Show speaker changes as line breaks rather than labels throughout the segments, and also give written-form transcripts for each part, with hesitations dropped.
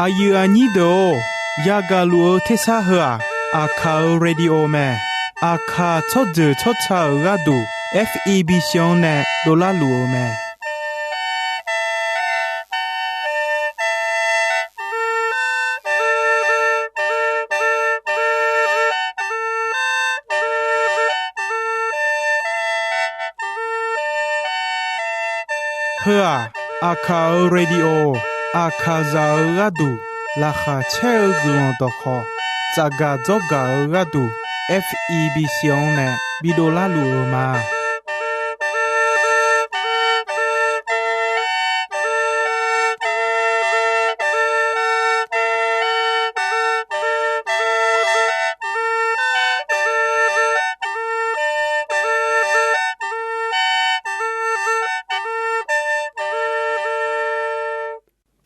อายุอันนี้โดยากาลูเทสาเหออาคาเรดิโอแมอาคาชดเจอชดชาอกาดู FEB ชงเนโดลาลูแมเพื่ออาคาเรดิโออาคาซาอกาดูลาคาเชลกลอนตอคอจากาจอกาอกาดู FEB ชงเนบิโดลาลูมา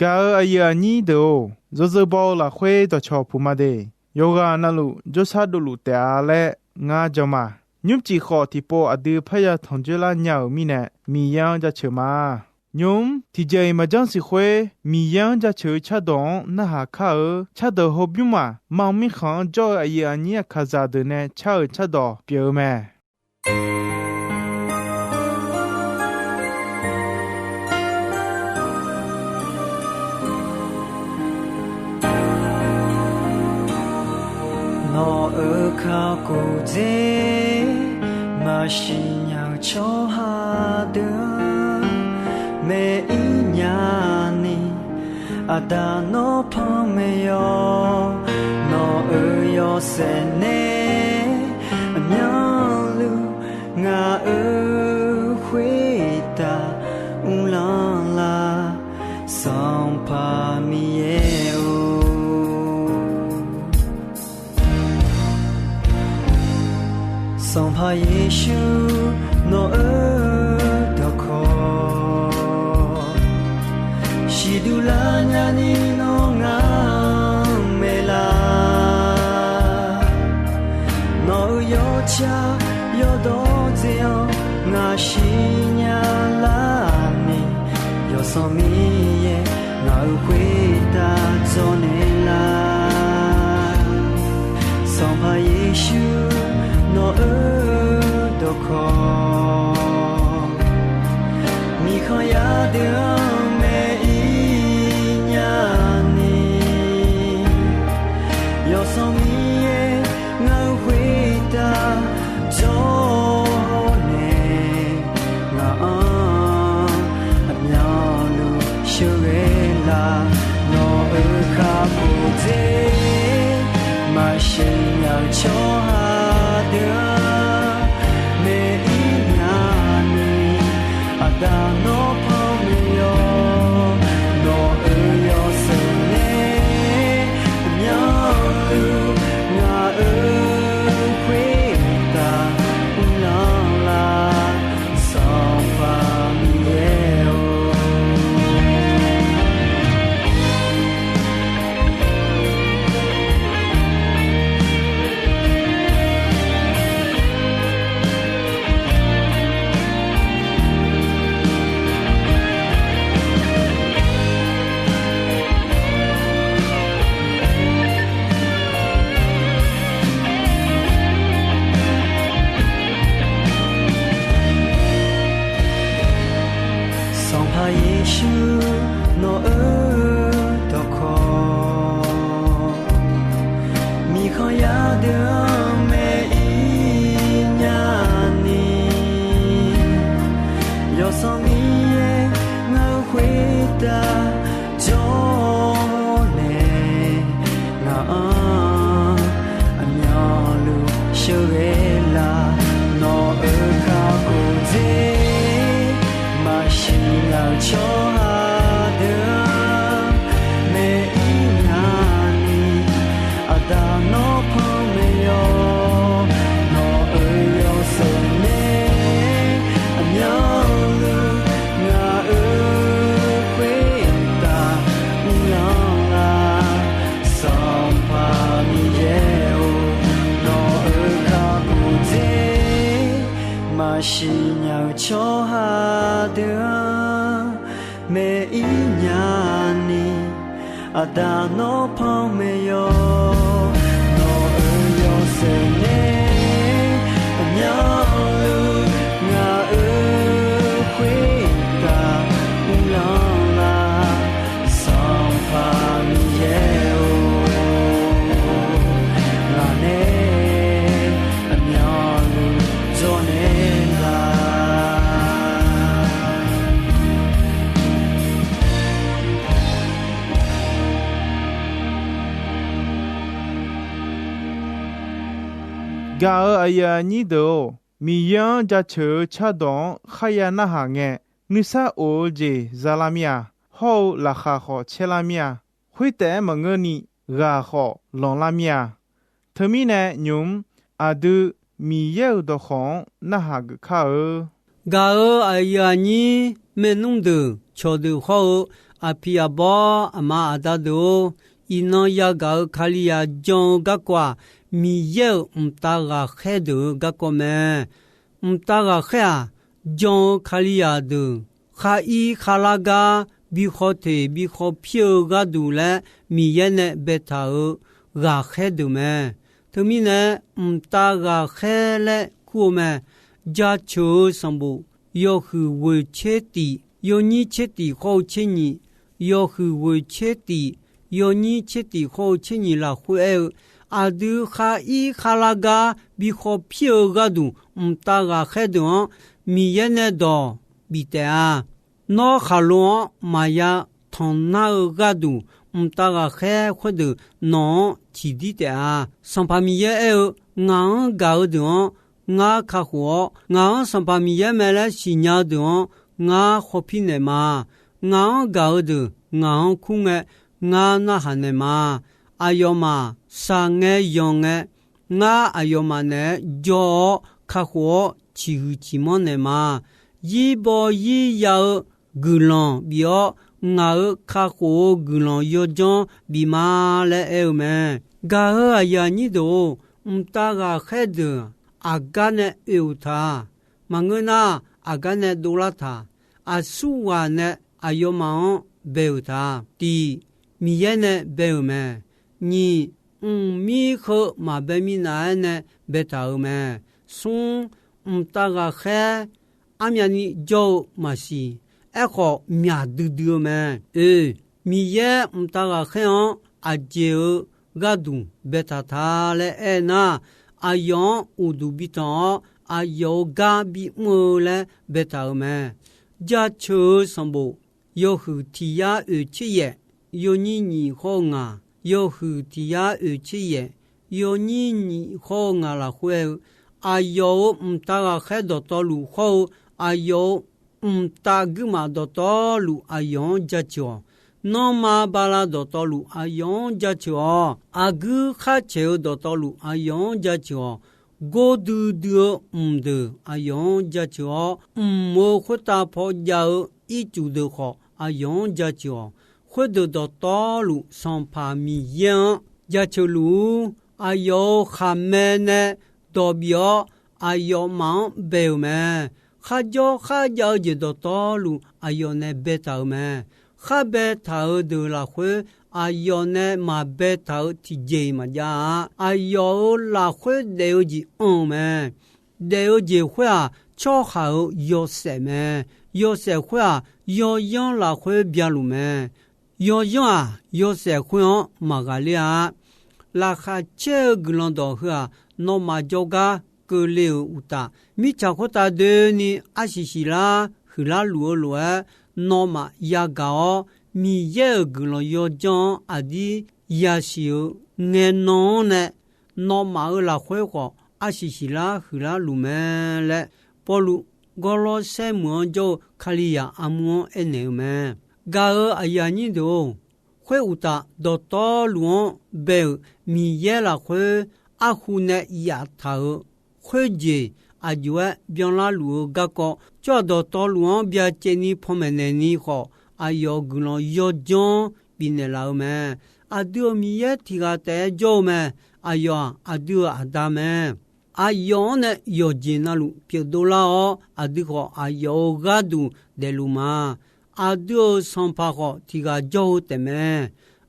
กาอายุอันนี้โดโจโจบอลาเควตอชอพูมาเดโยกานาลุโจซาดูลุเตอาเลงาจามายุมจีขอที่โปอดือพยาทองเจลาญามีเนมียังจะเชมายุมที่เจมาจังสิเควมียังจะเชชะดองนะหาคาชะดอฮบยุมามังมิขังจออายุอันนี้คาซาเดเนชะชะดอเปียวแม่靠古街马西鸟秋哈的每一年你阿达诺碰没有诺尔有谁呢鸟路我尔回答乌浪啦桑帕米耶桑帕耶稣诺尔的口，西杜拉亚尼诺阿梅拉，诺尔有家有多自由，阿西亚拉尼有桑米耶，阿回答做内拉，桑帕耶稣。诺尔多口，米康亚的每一年你，有什么也我回答做呢？我苗路修为啦，诺尔卡布泽，马西亚秋哈。每一年你阿达诺朋友诺尔有谁呢苗路我尔回答乌拉拉桑巴米耶是鸟秋哈的每一年你
阿达诺旁没有，诺尔有谁呢？鸟路我会打乌浪啦，桑帕米耶哦，拉呢鸟路做呢啦。
gà ở ai nhị đồ mi yang cha chờ cha dong khaya na ha nghe nisa o je zalamia ho la kha kho chelamia hui te ma ngơ ni ga kho long lamia themi ne nyum adu mi yeu do khong na ha ga kha ơ
gà ở ai nhị mẹ nung đồ cho đồ ho apia bo ama ada do ino ya gà khalia jong ga kwa mi yeu ta ga khe do ga ko me ta ga kha jong khalia do kha i khala ga bi kho the bi kho phyo ga du la mi ye ne beta ga khe do me thumi ne ta ga khe le ku me ja chu sambu yo hu we che ti yo ni che ti ho che ni yo hu we che ti yo ni che ti ho che ni la hu e adu kha i khala ga bi kho phyo ga du ta ga khe do mi ye ne do bi te a no kha lo ma ya thon na ga du ta ga khe khu du no chi di te a sam pa mi ye e nga ga do nga kha ho nga sam pa mi ye me la si nya do nga kho pi ne ma nga ga do nga khu nge nga na ha ne ma ayoma sa nge yong nge nga ayoma ne jo kha ho chi hu chi mo ne ma yi bo yi ya gulon bio nga kha ho gulon yo jon bi ma le e me ga ya ni do ta ga khe de aga ne e tha mangna aga ne do la tha asu wa ne ayoma be tha ti mi ye ne be me ni mi kho ma be mi na ne be ta me sun ta ga khe amya ni jo ma si e kho mya du du me mi ye ta ga khe a je ga du be ta tha le e na ayon u du bi ta ayo ga bi mo le be ta me ja chu sambo yo hu ti ya e chi ye yo ni ni ho nga yo hu ti ya e chi ye yo ni ni ho nga la hue ayo ta ga khe do to lu ho ayo ta gu ma do to lu ayon ja cho no ma ba la do to lu ayon ja cho agu kha che do to lu ayon ja cho go du du de ayon ja cho mo khu ta pho ja i chu de kho ayon ja cho khu de do to lu son pa mi yan ja cho lu ayo kha me ne do bio ayo ma be me kha jo je do to lu ayo ne be ta me kha be ta de la khu ayo ne ma be ta ti je ma ja ayo la khu de ji on me de ji khu a cho ha yo se me yo se khu a yo yon la khu bia lu me yo yon a yo se khu ma ga lia la kha che glon do ha no ma jo ga ke le u ta mi cha ko ta de ni a si si la hu la lu lu no ma ya ga o mi ye glon yo jon a di ya si o ne no ne no ma la khwe ko a si si la hu la lu me le po lu go lo se mo jo khali ya amu e ne me ga a ya ni do khwe u ta do to lu be mi ye la khwe a hu ne ya tha khwe je a jwa byon la lu ga ko cho do to lu bia che ni pho me ne ni kho a yo glon yo jon bi ne la me a du mi ye ti ga te jo me a yo a du a da me a yo ne yo je na lu pye do la o a du ko a yo ga du de lu ma a du son pa ko ti ga jo te me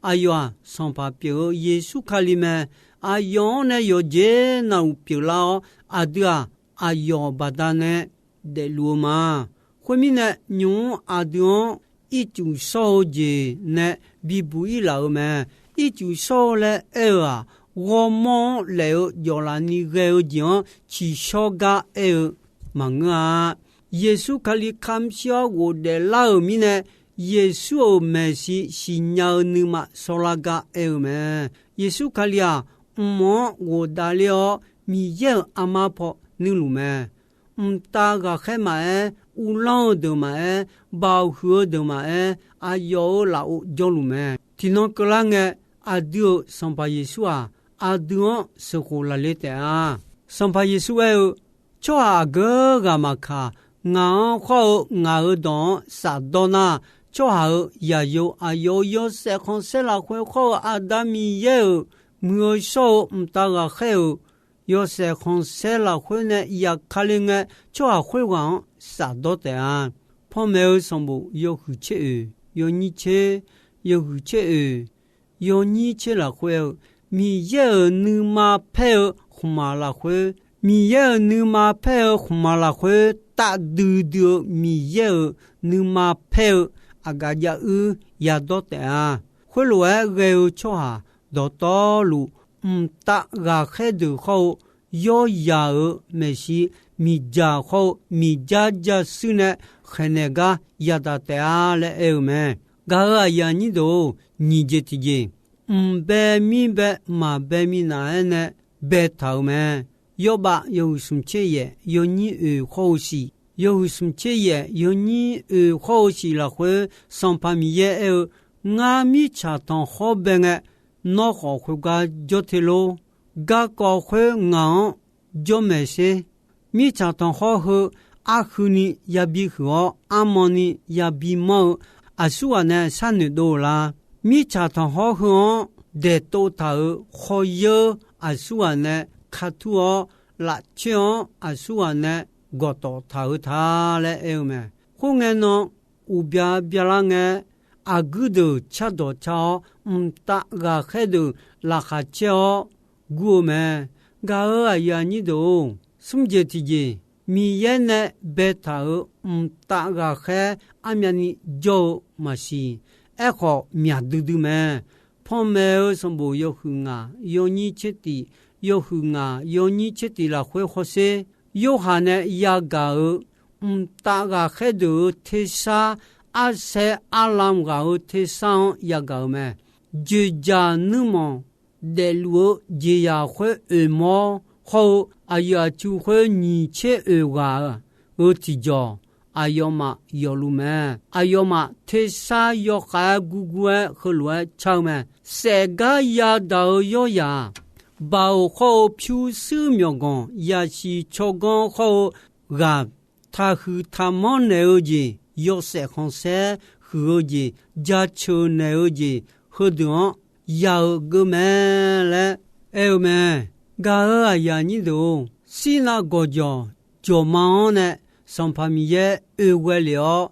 阿哟啊，上巴表耶稣卡里面，阿哟呢有杰那表啦，阿德啊，阿哟巴达呢的路嘛，后面呢牛阿德一就烧节呢比不一老嘛，一就烧了啊，我们来要让你个讲去烧个忙啊，耶稣卡里看小我的老米呢。耶稣没是信仰你嘛，说那个嘛。耶稣卡里啊，我打了米耶阿妈婆你路没？大个海嘛乌浪的嘛包河的嘛啊有老叫路没？听那个啷个阿丢上巴耶稣啊，阿丢是胡来的啊，上巴耶稣叫阿个嘛卡，俺好俺当啥多呢？就好也有啊有些空些了会好啊达米有没说大个还有些空些了会呢也看了个就好会往啥多的啊旁边上部有胡切有你切有胡切有你切了会米有你嘛配红嘛了会米有你嘛配红嘛了会大嘟嘟米有你嘛配阿个呀呀多的啊，回来个错哈，到道路大个海头好，有呀没事，米家好，米家是呢，还那个呀的啊嘞没，个呀你都你这提件，白米白嘛白米那呢，白头没，有吧有什么钱也，有你好事。有什么节也有你好些了会上班米也俺米茶当好办个那好会个就铁路个个会俺就没些米茶当好后阿后呢也比好阿毛呢也比毛阿说呢三年多啦米茶当好后的多头好有阿说呢卡图辣椒阿说呢我到头他来me，后面呢，有别人个阿哥都吃到炒，大个海头拉下椒，我们个呀你都什么节体米也呢白头，大个海阿面你就嘛是，好面嘟嘟me，旁边什么有红啊，有你吃的，有红啊，有你吃的了会好些。有哈呢呀个大个海头提沙阿些阿兰个提上呀个么就家那么的路就呀会么好啊呀就会你切个提着啊要嘛要路么啊要嘛提沙要海姑姑和路唱么谁个呀都要呀包好漂色苗光，也是超光好个，他和他们那些有些红色和些家球那些和的有个么嘞，么，个呀你都是那个叫就忙呢，上旁边也为了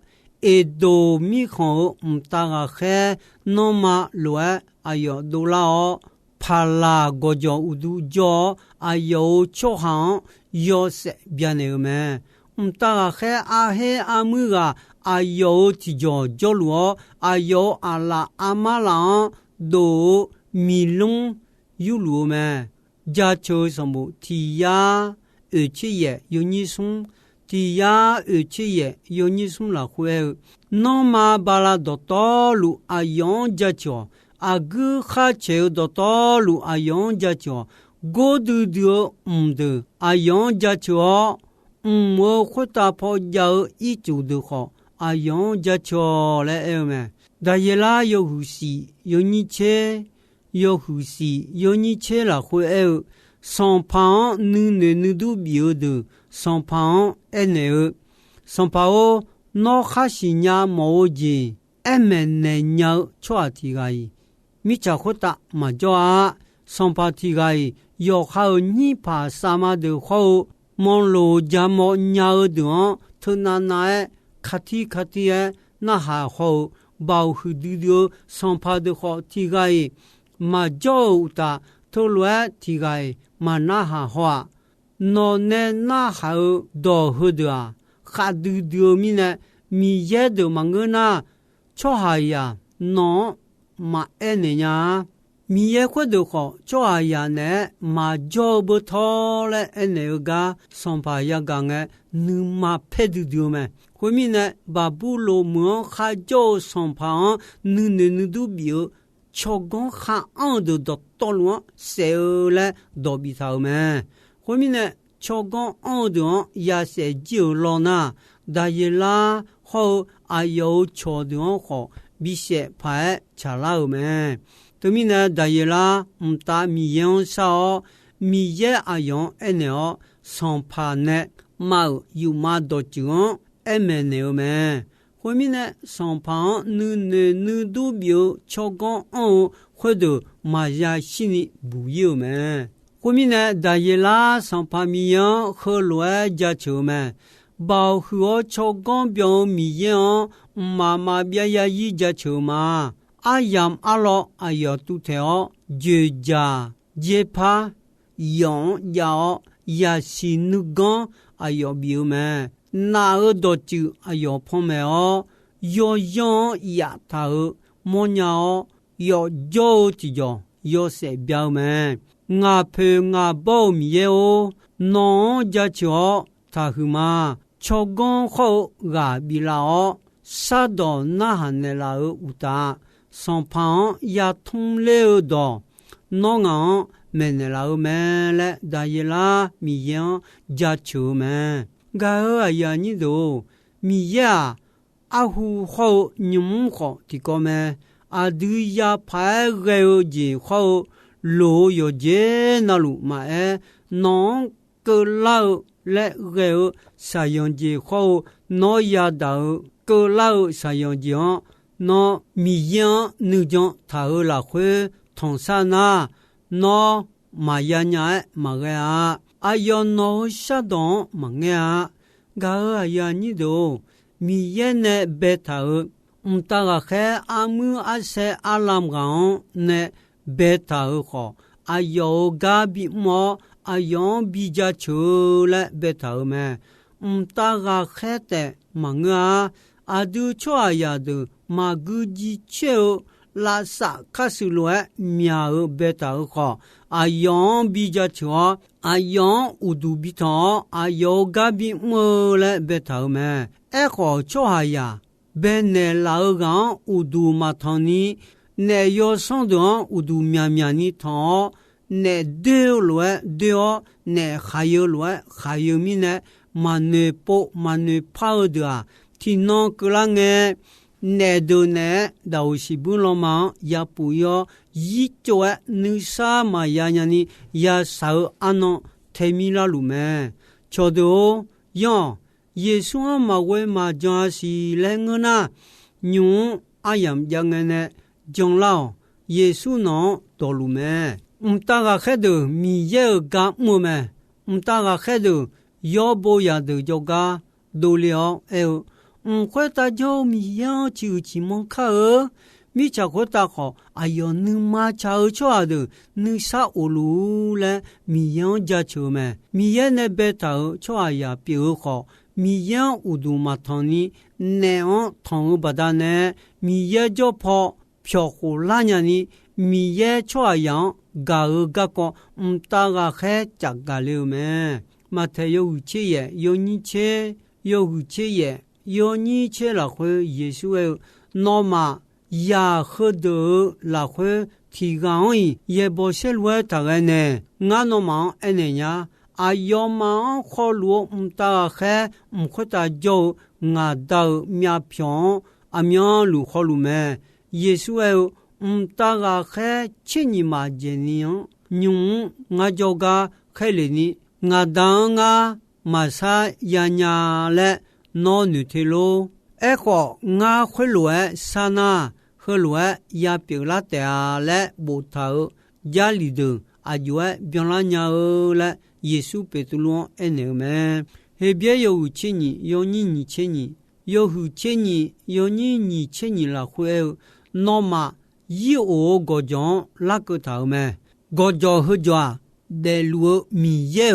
多米好大个海那么乱，哎呦都老。帕拉国家乌都叫啊有出行有些别那个么，大个海阿姆个啊有提着叫路啊有阿拉阿玛朗都米龙有路么，家球什么提呀，而且也有你送提呀，而且也有你送了会，那么巴拉到道路啊用家球。阿哥哈切到道路阿用家桥，过度的阿用家桥，我会打破掉一周的好阿用家桥来么？但也啦有呼吸，有你切，有呼吸，有你切了会上旁你都标的上旁上旁那哈西伢毛子，们那鸟错题个。米家伙大嘛叫啊，上巴提个有好你怕什么的好，忙碌家么鸟的，他那卡提那还好， bảo hư đi đưa song phá được họ thì gai mà dâu ta thô loe thì gai mà na hà hoa nó nè na hà đỏ hư đưa khá đi đưa mi nè mi dễ đưa mà ngơ na cho hai ya nó mà em nè nha mi dễ khuất được họ cho hai ya nè mà dâu bơ thô lệ em nè ga song phá ya ga nghe nữ mà phê đi đưa mẹ hồi mi nè bà bù lô mưa khá dâu song phá nữ nè nữ đu biểu cho con khá ăn được đọc to luôn sẽ là đọc bị thảo mẹ hồi mi nè cho con ăn được ya sẽ chịu lo na đại là họ ai yêu cho được họ bị sẽ phải trả lại mẹ từ mi nè đại là ta mi yang sao mi ye ayong eneo song pa nè mau yêu ma đọc chữ em nè mẹ hồi mi nè song pa nữ đu biểu cho con ăn或者马家心里不有嘛？后面呢，大爷啦上旁米样和乱家球嘛，包和超光表米样，妈妈边呀一家球嘛，阿阳阿老阿要都条绝家绝怕养要也是那个阿要表嘛，哪个多久阿要碰没哦，要养也头么鸟。要教就要识表嘛，我陪我保米哦，农家教他去嘛，超讲好我比啦哦，杀到那行的啦有大，上旁也通了的，农行没的啦有没了，大爷啦米样家教嘛，我哎呀你都米呀，阿虎好你们好的个咩？阿杜呀拍个有几好，路有几那路嘛哎，农个老来个有使用几好，农呀到个老使用几好，农米样女种他有拉回同山呐，农马呀伢马个啊，阿要农下动嘛个，个呀你都米呀呢白他有。ta ga khe amu ase alam gaon ne beta ho ayo ga bi mo ayon bi ja chule beta me ta ga khe te manga adu cho ya du ma gu ji che la sa khasu lo mya beta ho ayon bi ja cho ayon udu bi to ayo ga bi mo le beta me e ho cho ya ben ne lao gan udu matani ne yo son don udu mya mya ni thon ne de lo de ne khayo lo khayo mi ne mane po mane pa de ti non kla nge ne do ne da usi bu lo ma ya pu yo yi cho nu sa ma ya nya ni ya sa ano themi la lu me cho do yo耶稣嘛为嘛将是来个呢？用阿样样个呢？将老耶稣呢道路咩？大家看到米也干么咩？大家看到要不要的就干都了哎，快大家米要就起么看哦。米家伙大好，哎呦，你妈瞧瞧的，你啥乌路嘞？米样家球咩？米也那白头瞧呀，表好。米样乌杜马汤尼，那样汤不大呢？米也就跑飘忽拉年呢？米也这样嘎个个，大家还加个了没？马太有钱也，有你钱，有钱也，有你钱了会耶稣那么也喝的了会提高伊，也不是罗大个呢？俺那么安尼呀？阿要嘛好路大海快大叫俺到面平阿面路好路咩？耶稣大个海千年嘛几年，用俺叫个海里呢，俺当俺马萨呀呀嘞闹女的咯，哎好俺会路啥呢？和路也表拉的嘞不头家里头阿就表拉伢嘞。耶稣贝多罗恩牛们，那边有钱人，有你钱人，有胡千年，有你千年了会，那么以我国家那个头咩？国家和家的路米也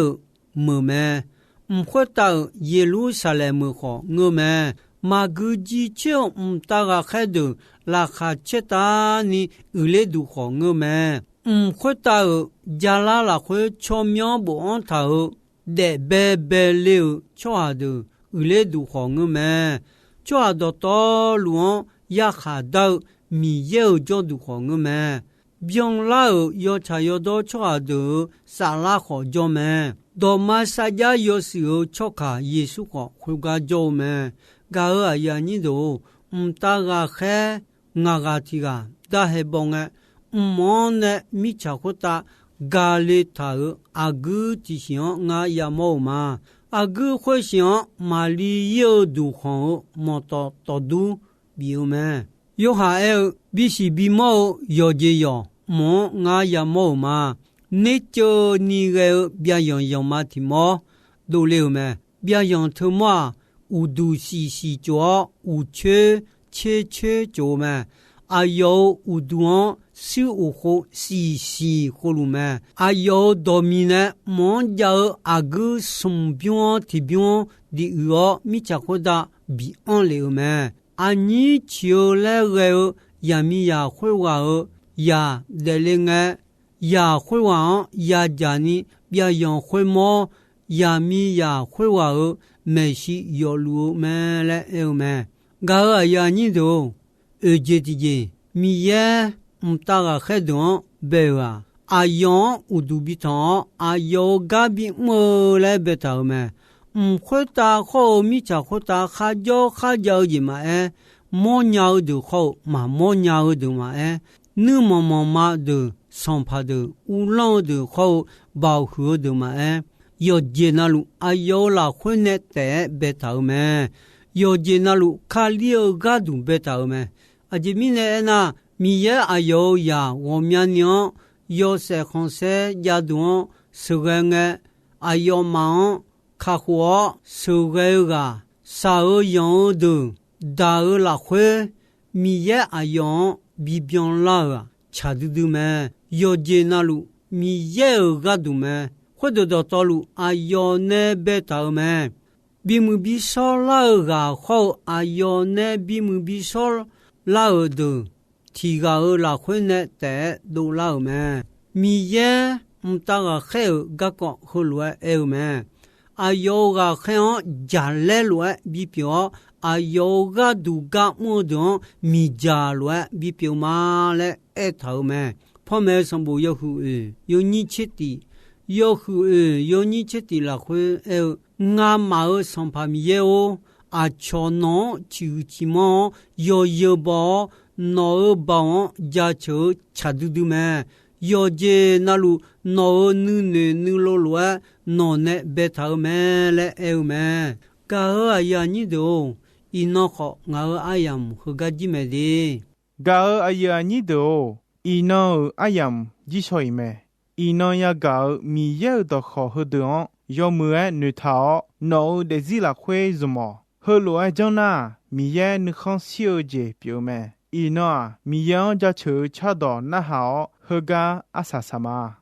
么咩？唔会到耶路撒冷么好我咩？马古之前唔大个开头，拉哈切达尼乌雷都好我咩？唔会到加拉拉会巧妙不安头，的白白溜巧的乌雷都好我咩？巧的道路也下到米也叫都好我咩？병라우 요차요도 초아도 살라호 조메 도마사자 요시오 초카 예수고 홀가 조메 가으 야니도 umtaga 해 나가티가 다해봉에 um모네 미차코타 갈리타으 아그 지시오 nga 야모마 아그 회시오 말리요도 호 모토 또두 비우메 요하에 비시비모 요제요 모 나야모마 네초 니게 비아용 용마티모 도레우메 비아용 토마 우두시시조 우체 체체조메 아요 우두온 수우호 시시 호루메 아요 도미네 몬자 아그 숨병 티병 디으어 미차코다 비언레우메 아니 지올레게 야미야 홀와어 야 델링에 야 홀와 야자니 비아용 홀모 야미야 홀와어 메시 요루메레 에우메 가아 야니도 에제티제 미예 umtaga khedon bewa ayon udubitan ayo gabi mole betaume khota kho mi cha khota khajo jima e monya de kho ma monya de ma e nu ma de sampa de ulan de kho ba hu de ma e yo jenalu ayo la khone te betaume yo jenalu khalio gadu betaume ajimine na miye ayo ya womyanyo yo se khonse jadon sugenge ayo ma khahwo sugega sao yon de da la khwe miye ayo bibyon la chadudume yo jenalu miye gadume khodo do tolu ayo ne betaume bimu bisol la kho ayo ne bimu bisol la de tiga la khone te do la me mi ye mtaga khe ga ko khulwa e me ayoga khen jale lwa bi pyo ayoga du ga mo don mi ja lwa bi pyo ma le e thau me pho me som bu yo hu e yo ni chiti yo hu e yo ni chiti la khwe e nga ma o som pa mi ye o a chono chu chi mo yo bo no baon jacho chadudume yoje nalu no nu lo lwa no ne betaume le eume ka ayani do inokho nga ayam hugajime de
ga ayani do ino ayam jisoime ino ya ga mi ye do kho hodon yo mue nu thao no de zila khwe zumo holo a jona mi ye nu khon sio je pyome ino mi yang ja chu cha do na hao he ga asasama